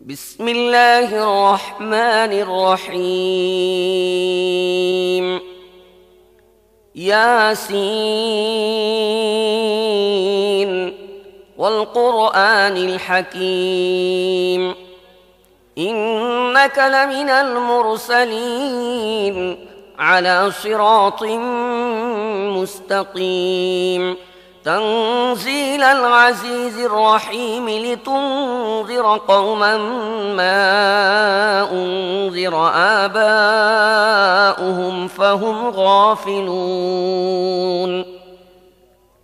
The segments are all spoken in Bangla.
بسم الله الرحمن الرحيم ياسين والقرآن الحكيم إنك لمن المرسلين على صراط مستقيم تنزيل العزيز الرحيم لتنذر قوما ما أنذر آباؤهم فهم غافلون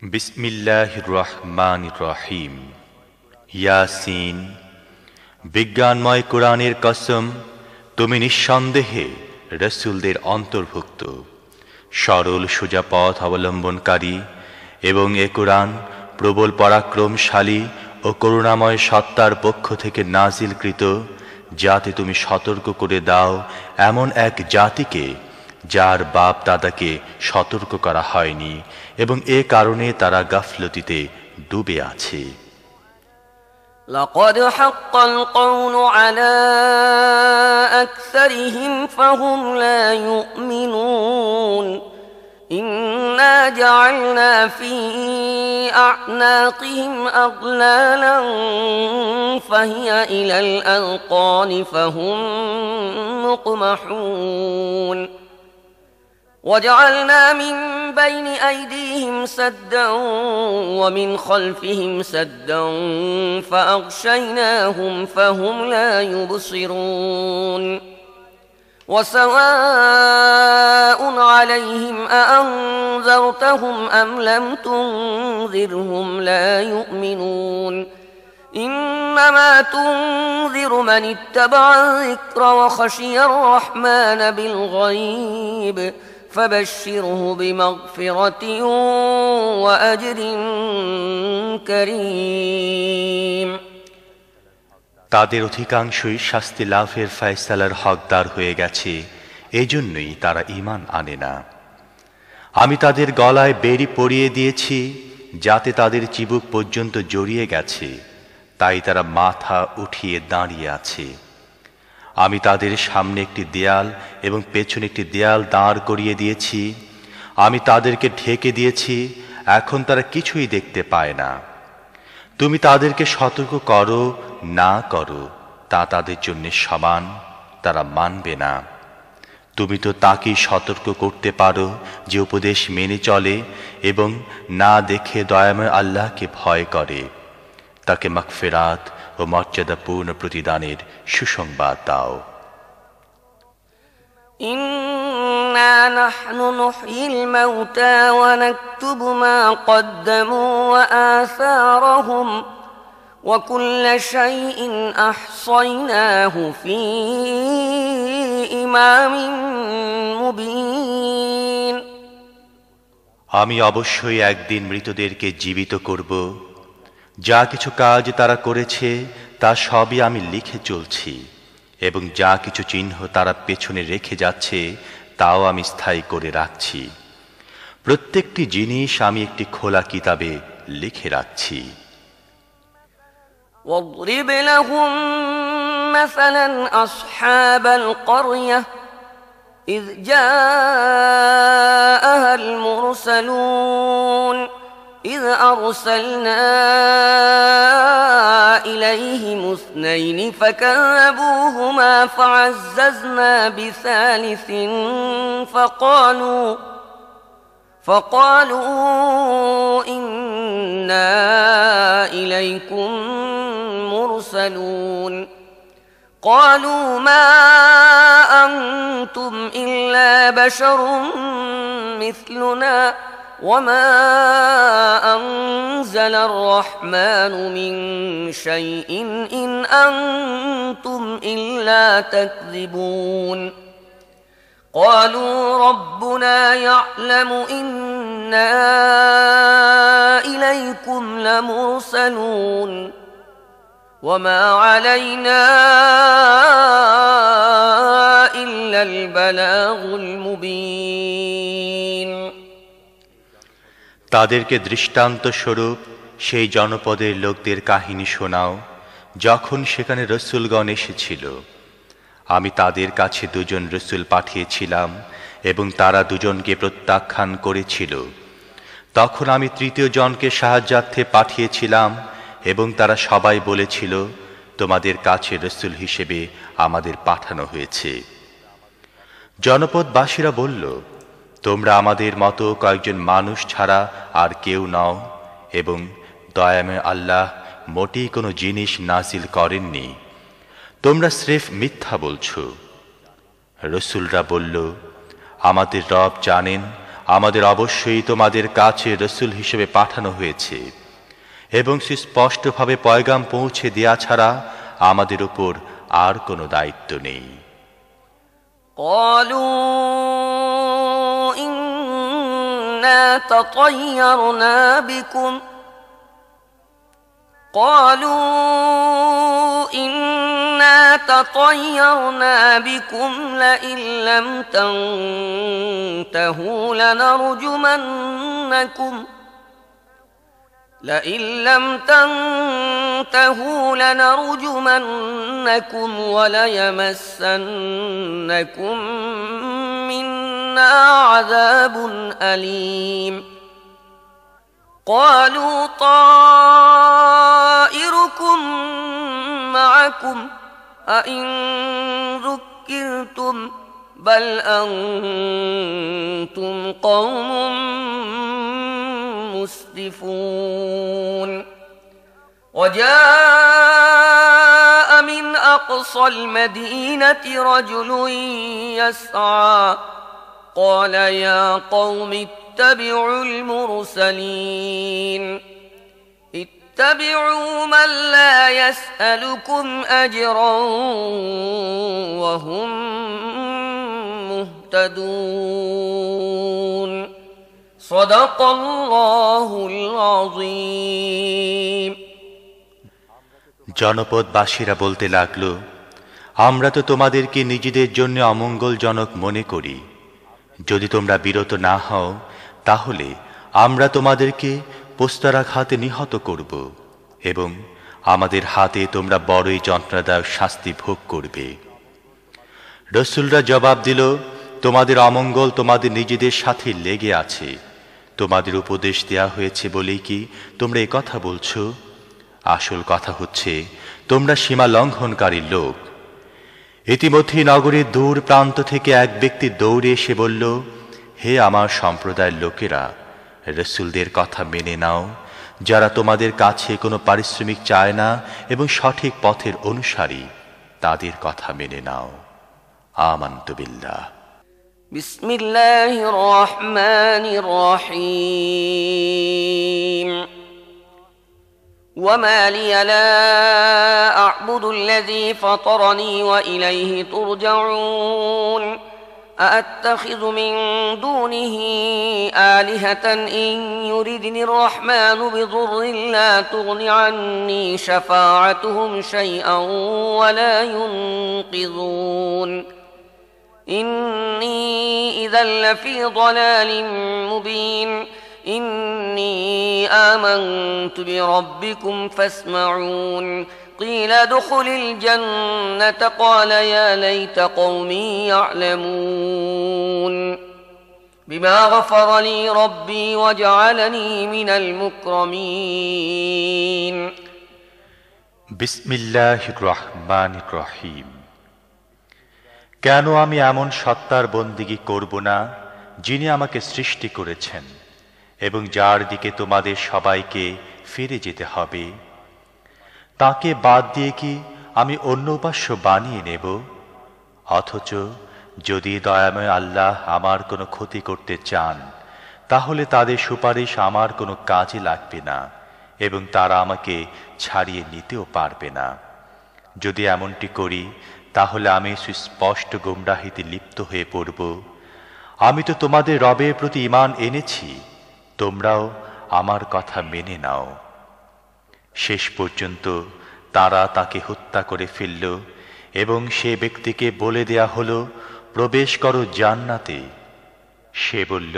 بسم الله الرحمن الرحيم ইয়াসিন বিজ্ঞানময় কোরআনের কসম তুমি নিঃসন্দেহে রাসূলদের অন্তর্ভুক্ত সরল সোজা পথ অবলম্বনকারী এবং এ কোরআন প্রবল পরাক্রমশালী ও করুণাময় সত্তার পক্ষ থেকে নাজিলকৃত যাতে তুমি সতর্ক করে দাও এমন এক জাতিকে যার বাপ দাদাকে সতর্ক করা হয়নি এবং এ কারণে তারা গাফলতিতে ডুবে আছে لقد حق القول على أكثرهم فهم لا يؤمنون إنا جعلنا في أعناقهم أغلالا فهي إلى الأذقان فهم مقمحون وجعلنا من بين أيديهم سدا ومن خلفهم سدا فأغشيناهم فهم لا يبصرون وسواء عليهم أأنذرتهم أم لم تنذرهم لا يؤمنون إنما تنذر من اتبع الذكر وخشي الرحمن بالغيب فبشره بمغفرة وأجر كريم তাদের অধিকাংশই শাস্তি লাভের ফয়সালার হকদার হয়ে গেছে এজন্যই তারা ঈমান আনে না আমি তাদের গলায় বেড়ি পরিয়ে দিয়েছি যাতে তাদের চিবুক পর্যন্ত জড়িয়ে গেছে তাই তারা মাথা উঠিয়ে দাঁড়িয়ে আছে আমি তাদের সামনে একটি দেয়াল এবং পেছনে একটি দেয়াল দাঁড় করিয়ে দিয়েছি আমি তাদেরকে ঢেকে দিয়েছি এখন তারা কিছুই দেখতে পায় না তুমি তাদেরকে সতর্ক করো না করো তা তাদের জন্য সমান তারা মানবে না তুমি তো তাকেই সতর্ক করতে পারো যে উপদেশ মেনে চলে এবং না দেখে দয়াময় আল্লাহকে ভয় করে তাকে মাগফিরাত ও মর্যাদাপূর্ণ প্রতিদানের সুসংবাদ দাও إنا نحن نحيي الموتى ونكتب ما قدموا وآثارهم وكل شيء أحصيناه في إمام مبين আমি অবশ্যই একদিন মৃতদেরকে জীবিত করব যা কিছু কাজ তারা করেছে তা সবই আমি লিখে চলছি এবং যা কিছু চিহ্ন তারা পেছনে রেখে যাচ্ছে তাও আমি স্থায়ী করে রাখছি প্রত্যেকটি জিনিস আমি একটি খোলা কিতাবে লিখে রাখছি واضرب لهم مثلا أصحاب القرية إذ جاءها المرسلون إذ أرسلنا إليهم اثنين فكذبوهما فعززنا بثالث فقالوا إنا إليكم مرسلون قالوا ما أنتم إلا بشر مثلنا وما أنزل الرحمن من شيء إن أنتم إلا تكذبون قالوا ربنا يعلم إنا إليكم لمرسلون وما علينا إلا البلاغ المبين তাদেরকে দৃষ্টান্ত স্বরূপ সেই জনপদের লোকদের কাহিনী শোনাও যখন সেখানে রসুলগণ এসেছিল, আমি তাদের কাছে দুজন রসুল পাঠিয়েছিলাম এবং তারা দুজনকে প্রত্যাখ্যান করেছিল। তখন আমি তৃতীয় জনকে সাহায্যার্থে পাঠিয়েছিলাম এবং তারা সবাই বলেছিল, তোমাদের কাছে রসুল হিসেবে আমাদের পাঠানো হয়েছে। জনপদবাসীরা বলল, তোমরা আমাদের মতো কয়েকজন মানুষ ছাড়া আর কেউ নও এবং দয়াময় আল্লাহ মোটেই কোনো জিনিস নাজিল করেননি, তোমরা স্রেফ মিথ্যা বলছো। রসুলরা বলল, আমাদের রব জানেন আমাদের অবশ্যই তোমাদের কাছে রসুল হিসেবে পাঠানো হয়েছে এবং সুস্পষ্টভাবে পয়গাম পৌঁছে দেয়া ছাড়া আমাদের উপর আর কোনো দায়িত্ব নেই। قالوا إنا تطيرنا بكم لئن لم تنتهوا لنرجمنكم وليمسنكم منا عذاب أليم قالوا طائركم معكم أئن ذكرتم بل أنتم قوم مسرفون وجاء من أقصى المدينة رجل يسعى قال يا قوم اتبعوا المرسلين اتبعوا من لا يسألكم أجرا وهم مهتدون صدق الله العظيم। জনপদবাসীরা বলতে লাগলো, আমরা তো তোমাদেরকে নিজেদের জন্য অমঙ্গলজনক মনে করি। যদি তোমরা বিরত না হও তাহলে আমরা তোমাদেরকে পোস্তারাঘাতে নিহত করব এবং আমাদের হাতে তোমরা বড়ই যন্ত্রণাদায়ক শাস্তি ভোগ করবে। রসুলরা জবাব দিল, তোমাদের অমঙ্গল তোমাদের নিজেদের সাথে লেগে আছে। তোমাদের উপদেশ দেয়া হয়েছে বলেই কি তোমরা এই কথা বলছো? আসল কথা হচ্ছে তোমরা সীমা লঙ্ঘনকারী লোক। ইতিমধ্যে নগরীর দূর প্রান্ত থেকে এক ব্যক্তি দৌড়ে এসে বলল, হে আমার সম্প্রদায়ের লোকেরা, রসুলদের কথা মেনে নাও, যারা তোমাদের কাছে কোনো পারিশ্রমিক চায় না এবং সঠিক পথের অনুসারী, তাদের কথা মেনে নাও। আমানতু বিল্লাহ। বিসমিল্লাহির রহমানির রহিম। وما لي لا أعبد الذي فطرني وإليه ترجعون أأتخذ من دونه آلهة إن يردني الرحمن بضر لا تغن عني شفاعتهم شيئا ولا ينقذون إني إذا لفي ضلال مبين إني آمنت بربكم فاسمعون قيل ادخل الجنة قال يا ليت قومي يعلمون بما غفر لي ربي وجعلني من المكرمين بسم الله الرحمن الرحيم। কেন আমি এমন সত্তার বন্দিগি করব না যিনি আমাকে সৃষ্টি করেছেন এবং যার দিকে তোমাদের সবাইকে ফিরে যেতে হবে? তাকে বাদ দিয়ে কি আমি অন্য উপাস্য বানিয়ে নেব? অথচ যদি দয়াময় আল্লাহ আমার কোনো ক্ষতি করতে চান তাহলে তাদের সুপারিশ আমার কোনো কাজে লাগবে না এবং তারা আমাকে ছাড়িয়ে নিতেও পারবে না। যদি এমনটি করি তাহলে আমি সুস্পষ্ট গোমরাহিতে লিপ্ত হয়ে পড়ব। আমি তো তোমাদের রবের প্রতি ঈমান এনেছি, তোমরাও আমার কথা মেনে নাও। শেষ পর্যন্ত তারা তাকে হত্যা করে ফেলল এবং সে ব্যক্তিকে বলে দেয়া হলো, প্রবেশ করো জান্নাতে। সে বলল,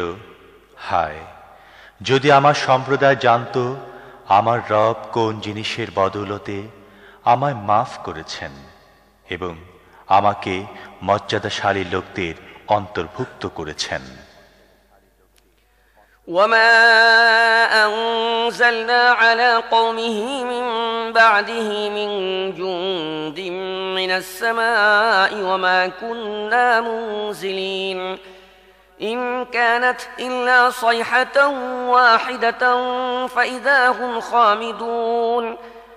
হায়, যদি আমার সম্প্রদায় জানতো আমার রব কোন জিনিসের বদৌলতে আমায় মাফ করেছেন এবং আমাকে মর্যাদাশালী লোকদের অন্তর্ভুক্ত করেছেন। وما أنزلنا على قومه من بعده من جند من السماء وما كنا منزلين إن كانت إلا صيحة واحدة فإذا هم خامدون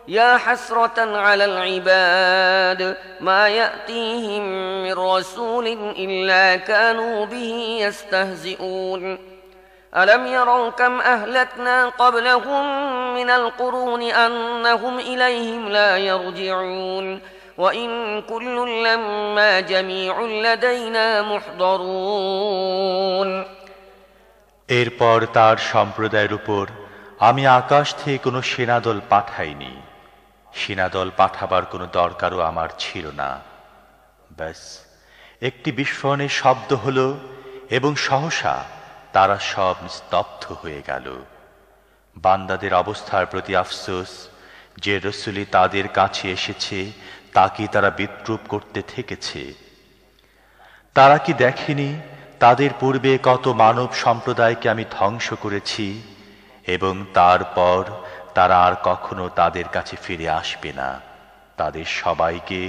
يا حسرة على العباد ما يأتيهم من رسول إلا كانوا به يستهزئون ألم يروا كم أهلكنا قبلهم من القرون أنهم إليهم لا يرجعون وإن كل لما جميع لدينا محضرون এরপর তার সম্প্রদায়ের উপর আমি আকাশ থেকে কোনো সেনাদল পাঠাইনি, সেনাদল পাঠাবার কোনো দরকারও আমার ছিল না। ব্যাস একটি বিস্ফোরণের শব্দ হলো এবং সহসা তারা সব স্তব্ধ হয়ে গেল। বান্দাদের অবস্থার প্রতি আফসোস, যে রসূলই তাদের কাছে এসেছে তাকে তারা বিদ্রূপ করতে থেকেছে। তারা কি দেখেনি তাদের পূর্বে কত মানব সম্প্রদায়কে আমি ধ্বংস করেছি এবং তারপর তারা আর কখনো তাদের কাছে ফিরে আসবে না। তাদের সবাইকে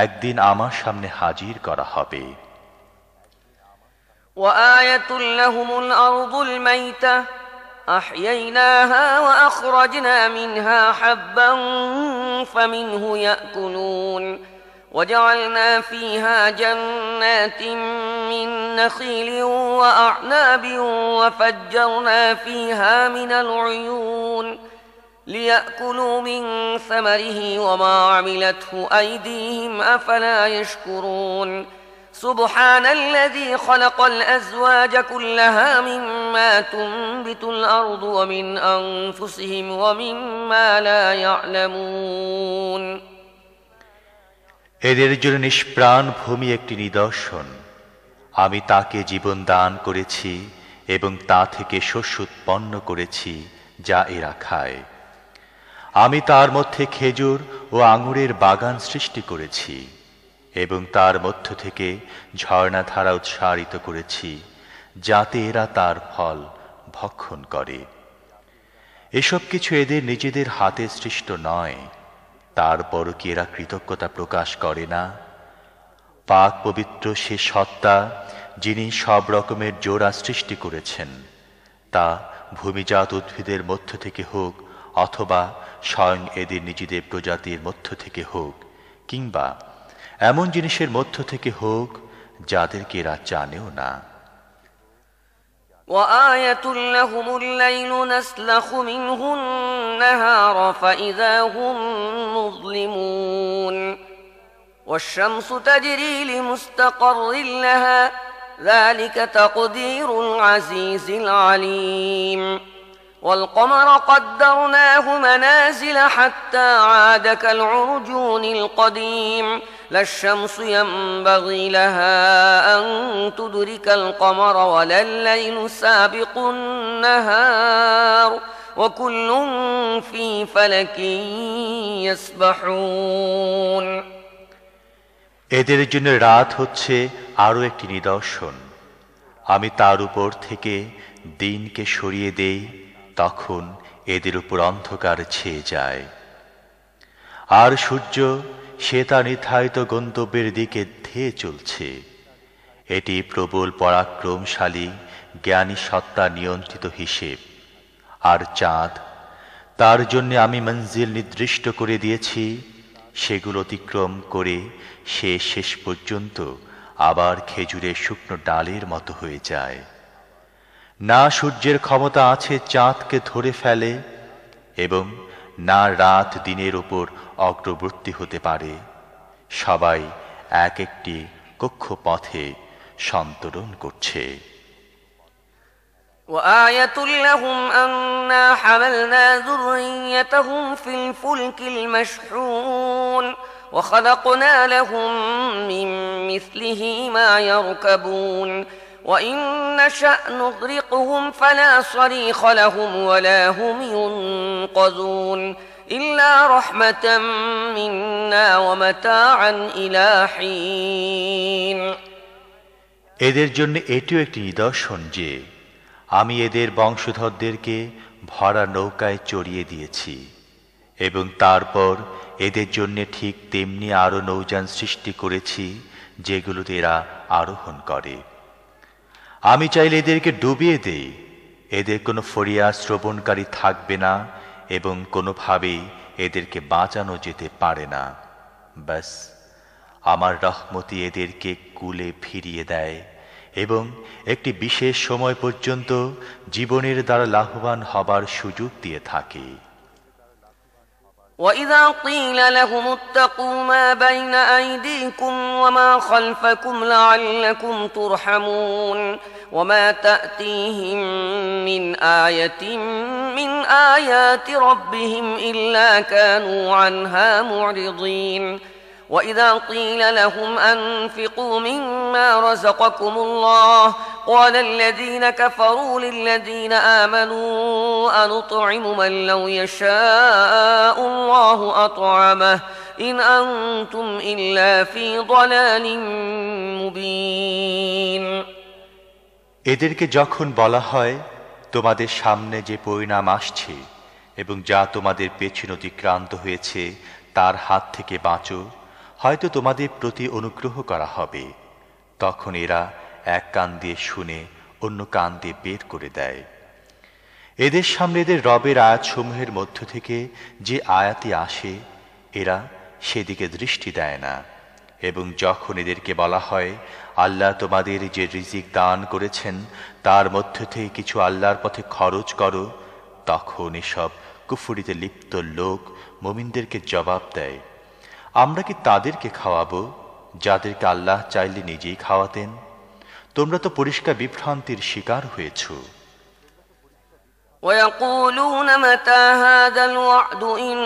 একদিন আমার সামনে হাজির করা হবে। وآية لهم الأرض الميتة أحييناها وأخرجنا منها حبا فمنه يأكلون وجعلنا فيها جنات من نخيل وأعناب وفجرنا فيها من العيون ليأكلوا من ثمره وما عملته أيديهم أفلا يشكرون سبحان الذي خلق الأزواج كلها مما تنبت الأرض ومن أنفسهم ومما لا يعلمون এদের জন্য নিষ্প্রাণ ভূমি একটি নিদর্শন। আমি তাকে জীবন দান করেছি এবং তা থেকে শস্য উৎপন্ন করেছি যা এরা খায়। আমি তার মধ্যে খেজুর ও আঙুরের বাগান সৃষ্টি করেছি এবং তার মধ্য থেকে ঝর্ণাধারা উৎসারিত করেছি যাতে এরা তার ফল ভক্ষণ করে। এসব কিছু এদের নিজেদের হাতে সৃষ্ট নয়, তারপরও কি এরা কৃতজ্ঞতা প্রকাশ করে না? পাক পবিত্র সে সত্তা যিনি সব রকমের জোড়া সৃষ্টি করেছেন, তা ভূমিজাত উদ্ভিদের মধ্য থেকে হোক অথবা স্বয়ং এদের নিজেদের প্রজাতির মধ্য থেকে হোক কিংবা এমন জিনিসের মধ্য থেকে হোক যাদেরকে এরা জানেও না। وآية لهم الليل نسلخ منه النهار فإذا هم مظلمون والشمس تجري لمستقر لها ذلك تقدير العزيز العليم والقمر قدرناه منازل حتى عاد كالعرجون القديم لا الشمس ينبغي لها أن تدرك القمر ولا الليل سابق النهار وكل في فلك يسبحون এদের জন্য রাত হচ্ছে আরো একটি নিদর্শন। আমি তার উপর থেকে দিনকে সরিয়ে দেই, তখন এদের উপর অন্ধকার ছেয়ে যায়। আর সূর্য সে তার নির্ধারিত গন্তব্যের দিকে ধেয়ে চলছে। এটি প্রবল পরাক্রমশালী জ্ঞানী সত্তা নিয়ন্ত্রিত হিসেব। আর চাঁদ, তার জন্য আমি মঞ্জিল নির্দিষ্ট করে দিয়েছি, সেগুলো অতিক্রম করে সে শেষ পর্যন্ত আবার খেজুরের শুকনো ডালের মতো হয়ে যায়। না সূর্যের ক্ষমতা আছে চাঁদকে ধরে ফেলে এবং না রাত দিনের উপর অগ্রবর্তী হতে পারে। সবাই এক একটি কক্ষপথে সন্তরণ করছে। وآية لهم أنا حملنا ذريتهم في الفلك المشحون وخلقنا لهم من مثله ما يركبون وإن نشأ نغرقهم فلا صريخ لهم ولا هم ينقذون إلا رحمة منا ومتاعا إلى حين এদের জন্য এটিও একটি নিদর্শন যে আমি এদের বংশধরদেরকে ভরা নৌকায় চড়িয়ে দিয়েছি এবং তারপর এদের জন্য ঠিক তেমনি আরো নৌযান সৃষ্টি করেছি যেগুলোতে এরা আরোহণ করে। আমি চাইলে এদেরকে ডুবিয়ে দেই, এদের কোনো ফরিয়াদ শ্রবণকারী থাকবে না এবং কোনোভাবেই এদেরকে বাঁচানো যেতে পারে না। ব্যাস আমার রহমতি এদেরকে কূলে ফিরিয়ে দেয় এবং একটি বিশেষ সময় পর্যন্ত জীবনের দ্বারা লাভবান হবার সুযোগ দিয়ে থাকে। وَإِذَا قِيلَ لَهُمُ اتَّقُوا مَا بَيْنَ أَيْدِيكُمْ وَمَا خَلْفَكُمْ لَعَلَّكُمْ تُرْحَمُونَ وَمَا تَأْتِيهِمْ مِنْ آيَةٍ مِنْ آيَاتِ رَبِّهِمْ إِلَّا كَانُوا عَنْهَا مُعْرِضِينَ وَإِذَا قِيلَ لَهُمْ أَنفِقُوا مِمَّا رَزَقَكُمُ اللَّهُ قَالَ الَّذِينَ كَفَرُوا لِلَّذِينَ آمَنُوا أَنُطْعِمُ مَن لَّوْ يَشَاءُ اللَّهُ أَطْعَمَهُ إِنْ أَنتُمْ إِلَّا فِي ضَلَالٍ مُّبِينٍ এদেরকে যখন বলা হয় তোমাদের সামনে যে পরিণাম আসছে এবং যা তোমাদের পেছনে অতিক্রান্ত হয়েছে তার হাত থেকে বাঁচো, হয়তো তোমাদের প্রতি অনুগ্রহ করা হবে, তখন এরা এক কান দিয়ে শুনে অন্য কান দিয়ে বের করে দেয়। এদের সামনে এদের রবের আয়াতসমূহের মধ্য থেকে যে আয়াতি আসে এরা সেদিকে দৃষ্টি দেয় না, এবং যখন এদেরকে বলা হয় আল্লাহ তোমাদের যে রিজিক দান করেছেন তার মধ্য থেকে কিছু আল্লাহর পথে খরচ করো, তখন এসব কুফরিতে লিপ্ত লোক মুমিনদেরকে জবাব দেয়, আমরা কি তাদেরকে খাওয়াবো যাদেরকে আল্লাহ চাইলে নিজেই খাওয়াতেন? তোমরা তো পরিষ্কার বিভ্রান্তির শিকার হয়েছ। ويقولون متى هذا الوعد إن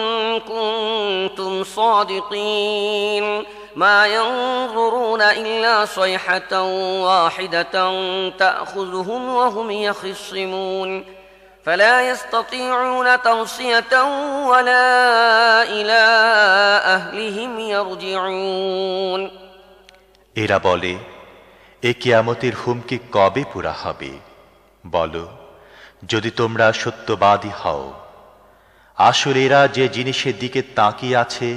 كنتم صادقين ما ينظرون إلا صيحة واحدة تأخذهم وهم يخصمون فلا يستطيعون توصية ولا إلى أهلهم يرجعون এরা বলে, এ কিয়ামতের হুমকি কবে পুরা হবে? বলো, যদি তোমরা সত্যবাদী হও। আসলে এরা যে জিনিসের দিকে তাকিয়ে আছে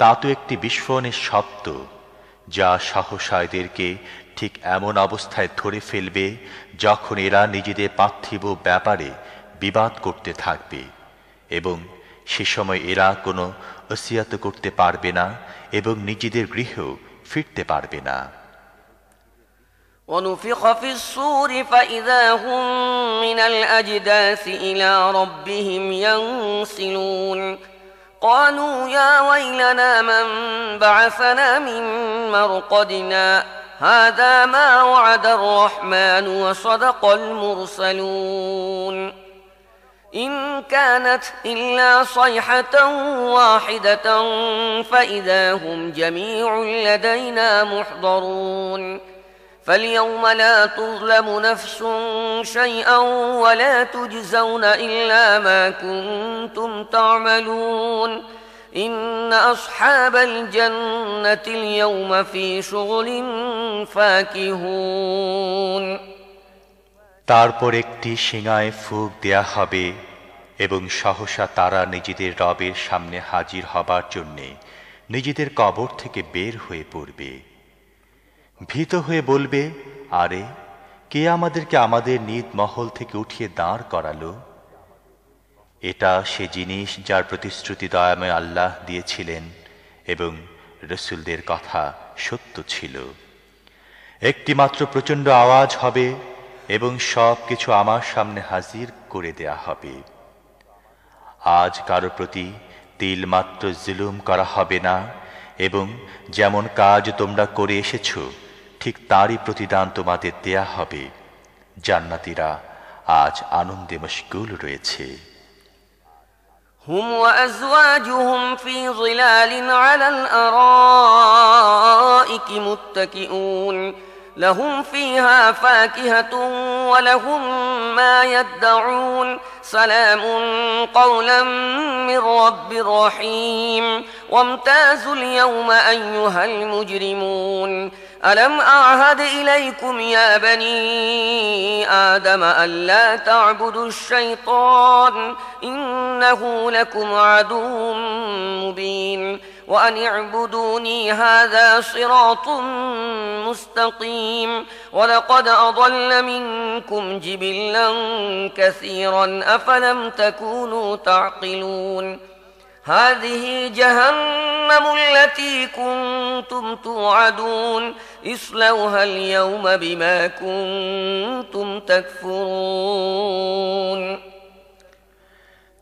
তা তো একটি বিস্ফোরণের শব্দ, যা সহসা এদেরকে ঠিক এমন অবস্থায় ধরে ফেলবে যখন এরা নিজেদের পার্থিব ব্যাপারে বিবাদ করতে থাকবে, এবং সে সময় এরা কোনো ওসিয়াত করতে পারবে না এবং নিজেদের গৃহেও ফিরতে পারবে না। ونفخ في الصور فإذا هم من الأجداث إلى ربهم ينسلون قالوا يا ويلنا من بعثنا من مرقدنا هذا ما وعد الرحمن وصدق المرسلون إن كانت إلا صيحة واحدة فإذا هم جميع لدينا محضرون فاليوم لا تظلم نفس شيئا ولا تجزون إلا ما كنتم تعملون إن أصحاب الجنة اليوم في شغل فاكهون তারপর একটি শিঙায় ফুঁক দেয়া হবে এবং সহসা তারা নিজেদের রবের সামনে হাজির হবার জন্যে নিজেদের কবর থেকে বের হয়ে পড়বে। ভীত হয়ে বলবে, আরে কে আমাদেরকে আমাদের নিজ মহল থেকে উঠিয়ে দাঁড় করালো? এটা সে জিনিস যার প্রতিশ্রুতি দয়াময় আল্লাহ দিয়েছিলেন এবং রসুলদের কথা সত্য ছিল। একটি মাত্র প্রচণ্ড আওয়াজ হবে এবং সব কিছু আমার সামনে হাজির করে দেয়া হবে। আজ কারো প্রতি তিল মাত্র জুলুম করা হবে না, এবং যেমন কাজ তোমরা করে এসেছো ঠিক তারই প্রতিদান তোমাদের দেয়া হবে। জান্নাতীরা আজ আনন্দে মশগুল রয়েছে। هم وأزواجهم في ظلال على الأرائك متكئون لهم فيها فاكهة ولهم ما يدعون سلام قولا من رب رحيم وامتازوا اليوم أيها المجرمون ألم أعهد إليكم يا بني آدم ألا تعبدوا الشيطان إنه لكم عدو مبين وأن اعبدوني هذا صراط مستقيم ولقد أضل منكم جبلا كثيرا أفلم تكونوا تعقلون هذه جهنم التي كنتم توعدون اصلوها اليوم بما كنتم تكفرون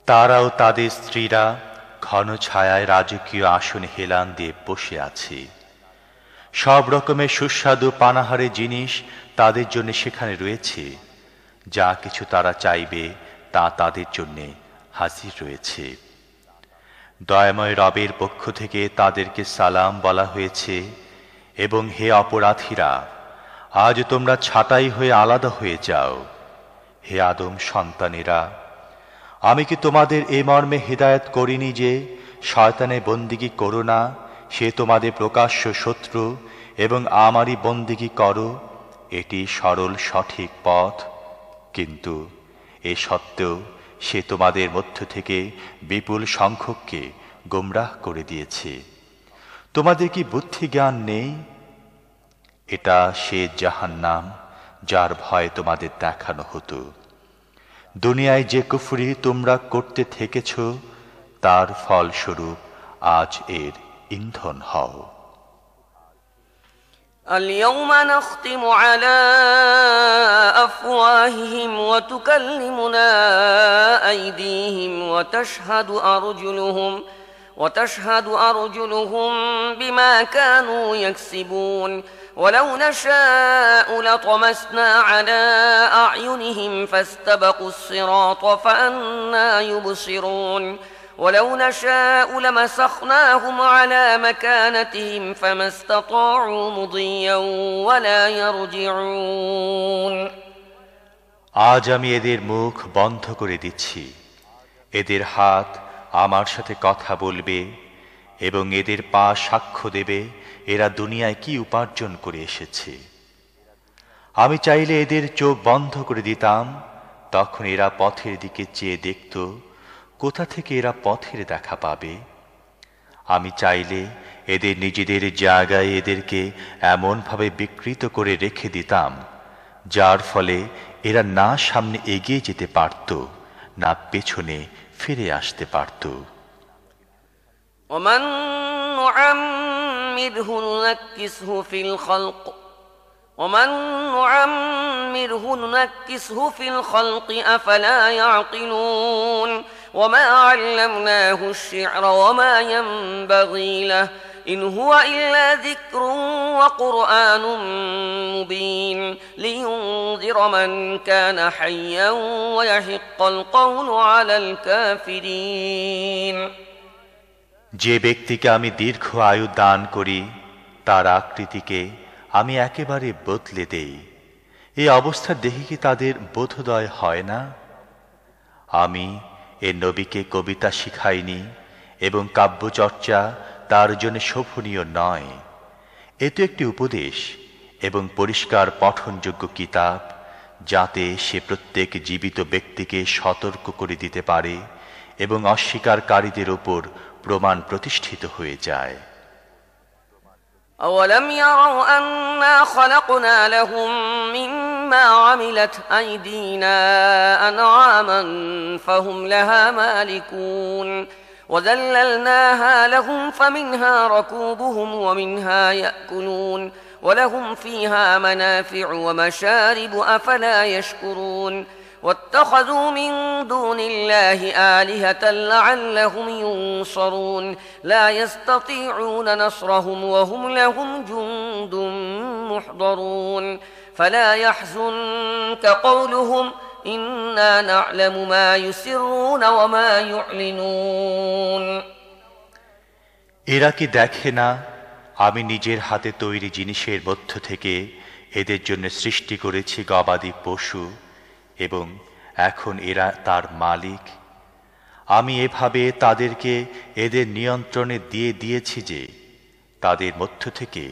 তারাও তাদের স্ত্রীরা ঘন ছায়ায় রাজকীয় আসনে হেলান দিয়ে বসে আছে। সব রকমের সুস্বাদু পানাহারে জিনিস তাদের জন্য সেখানে রয়েছে। যা কিছু তারা চাইবে তা তাদের জন্য হাজির রয়েছে। দয়াময় রবের পক্ষ থেকে তাদেরকে সালাম বলা হয়েছে এবং হে অপরাধীরা, আজ তোমরা ছাঁটাই হয়ে আলাদা হয়ে যাও। হে আদম সন্তানেরা, আমি কি তোমাদের এই মর্মে হিদায়াত করিনি যে শয়তানের বন্দিগি করো না, সে তোমাদের প্রকাশ্য শত্রু, এবং আমারই বন্দিগি করো, এটি সরল সঠিক পথ। কিন্তু এ সত্ত্বেও সে তোমাদের মধ্য থেকে বিপুল সংখ্যককে গোমরাহ করে দিয়েছে। তোমাদের কি বুদ্ধি জ্ঞান নেই? এটা সে জাহান্নাম যার ভয় তোমাদের দেখানো হতো। দুনিয়ায় যে কুফরি তোমরা করতে থেকেছ তার ফলস্বরূপ আজ এর ইন্ধন হও। اليوم نختم على أفواههم وتكلمنا أيديهم وتشهد أرجلهم بما كانوا يكسبون ولو نشاء لطمسنا على أعينهم فاستبقوا الصراط فأنى يبصرون ولو نشاء لمسخناهم على مكانتهم فما استطاعوا مضيا ولا يرجعون আজ আমি এদের মুখ বন্ধ করে দিচ্ছি, এদের হাত আমার সাথে কথা বলবে এবং এদের পা সাক্ষ্য দেবে এরা দুনিয়ায় কি উপার্জন করে এসেছে। আমি চাইলে এদের চোখ বন্ধ করে দিতাম, তখন এরা পথের দিকে চেয়ে দেখত কোথা থেকে এরা পথের দেখা পাবে। আমি চাইলে এদের নিজেদের জায়গায় এদেরকে এমনভাবে বিকৃত করে রেখে দিতাম যার ফলে এরা না সামনে এগিয়ে যেতে পারত, না পেছনে ফিরে আসতে পারত। ومن نعمره ننكسه في الخلق أفلا يعقلون وما علمناه الشعر وما ينبغي له إن هو إلا ذكر وقرآن مبين لينذر من كان حيا ويحق القول على الكافرين যে ব্যক্তিকে আমি দীর্ঘ আয়ু দান করি তার আকৃতিকে আমি একেবারে বদলে দেই। এই অবস্থা দেখে কি তাদের বোধোদয় হয় না? আমি এ নবীকে কবিতা শিখাইনি এবং কাব্যচর্চা তার জন্য শোভনীয় নয়। এ তো একটি উপদেশ এবং পরিষ্কার পঠনযোগ্য কিতাব, যাতে সে প্রত্যেক জীবিত ব্যক্তিকে সতর্ক করে দিতে পারে এবং অস্বীকারীদের উপর প্রমাণ প্রতিষ্ঠিত হয়ে যায়। أولم يروا أنا خلقنا لهم مما عملت أيدينا أنعاما فهم لها مالكون وذللناها لهم فمنها ركوبهم ومنها يأكلون ولهم فيها منافع ومشارب أفلا يشكرون واتخذوا من دون الله آلهة لعلهم ينصرون لا يستطيعون نصرهم وهم لهم جند محضرون فلا يحزنك قولهم إنا نعلم ما يسرون وما يعلنون এরা কি দেখে না আমি নিজের হাতে তৈরি জিনিসের মধ্য থেকে এদের জন্য সৃষ্টি করেছি গবাদি পশু এবং এখন এরা তার মালিক। আমি এভাবে তাদেরকে এদের নিয়ন্ত্রণে দিয়ে দিয়েছি যে তাদের মধ্য থেকে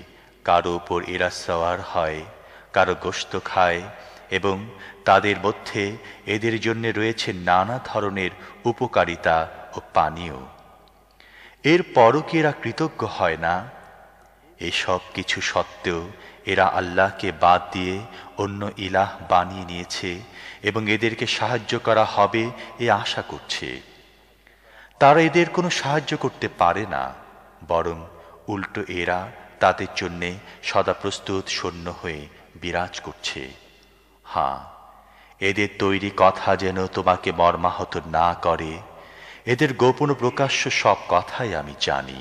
কারো উপর এরা সওয়ার হয়, কারো গোশত খায়, এবং তাদের মধ্যে এদের জন্য রয়েছে নানা ধরনের উপকারিতা ও পানীয়। এর পরও কি এরা কৃতজ্ঞ হয় না? এসব কিছু সত্ত্বেও এরা আল্লাহকে বাদ দিয়ে অন্য ইলাহ বানিয়ে নিয়েছে এবং এদেরকে সাহায্য করা হবে এ আশা করছে। তারা এদের কোনো সাহায্য করতে পারে না, বরং উল্টো এরা তাদের জন্যে সদা প্রস্তুত সৈন্য হয়ে বিরাজ করছে। হ্যাঁ, এদের তৈরি কথা যেন তোমাকে মর্মাহত না করে। এদের গোপন প্রকাশ্য সব কথাই আমি জানি।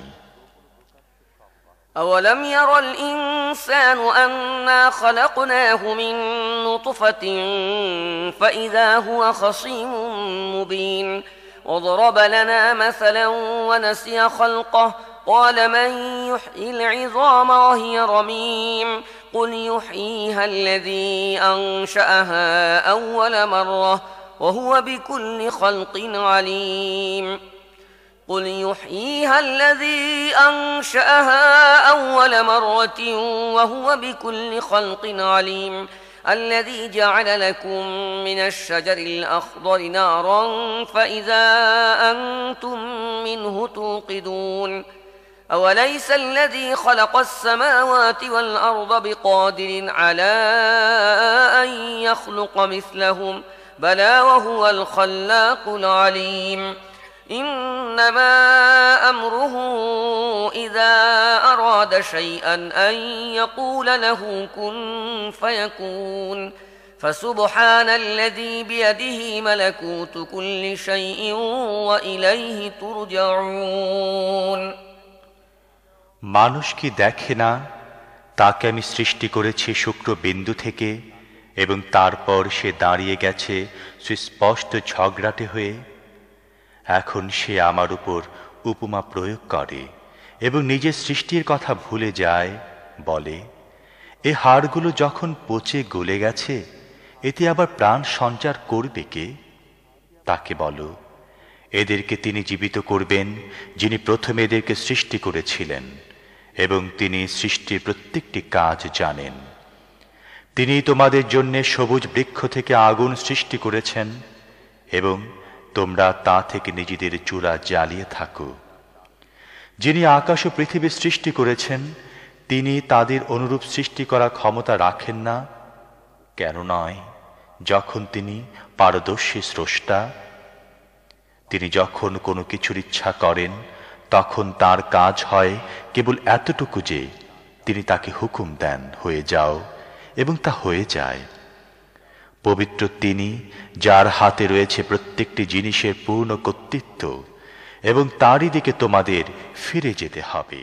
أولم ير الإنسان أنا خلقناه من نطفة فإذا هو خصيم مبين وضرب لنا مثلا ونسي خلقه قال من يحيي العظام وهي رميم قل يحييها الذي أنشأها أول مرة وهو بكل خلق عليم قل يحييها الذي أنشأها أول مرة وهو بكل خلق عليم الذي جعل لكم من الشجر الأخضر نارا فإذا أنتم منه توقدون أوليس الذي خلق السماوات والأرض بقادر على أن يخلق مثلهم بلى وهو الخلاق العليم إنما أمره إذا أراد شيئا أن يقول له كن فيكون فسبحان الذي بيده ملكوت كل شيء وإليه ترجعون মানুষ কি দেখে না তাকে আমি সৃষ্টি করেছি শুক্র বিন্দু থেকে এবং তারপর সে দাঁড়িয়ে গেছে সুস্পষ্ট ঝগড়াটে হয়ে। এখন সে আমার উপর উপমা প্রয়োগ করে এবং নিজের সৃষ্টির কথা ভুলে যায়, বলে এ হাড়গুলো যখন পচে গলে গেছে এতে আবার প্রাণ সঞ্চার করবে কে? তাকে বলো এদেরকে তিনি জীবিত করবেন যিনি প্রথমে এদেরকে সৃষ্টি করেছিলেন এবং তিনি সৃষ্টির প্রত্যেকটি কাজ জানেন। তিনি তোমাদের জন্য সবুজ বৃক্ষ থেকে আগুন সৃষ্টি করেছেন এবং তোমরা তা থেকে নিজেদের চুলা জ্বালিয়ে থাকো। যিনি আকাশ ও পৃথিবী সৃষ্টি করেছেন তিনি তাদের অনুরূপ সৃষ্টি করার ক্ষমতা রাখেন না? কেন নয়, যখন তিনি পারদর্শী স্রষ্টা। তিনি যখন কোনো কিছুর ইচ্ছা করেন তখন তার কাজ হয় কেবল এতটুকু যে তিনি তাকে হুকুম দেন হয়ে যাও, এবং তা হয়ে যায়। পবিত্র তিনি যার হাতে রয়েছে প্রত্যেকটি জিনিসের পূর্ণ কর্তৃত্ব, এবং তারই দিকে তোমাদের ফিরে যেতে হবে।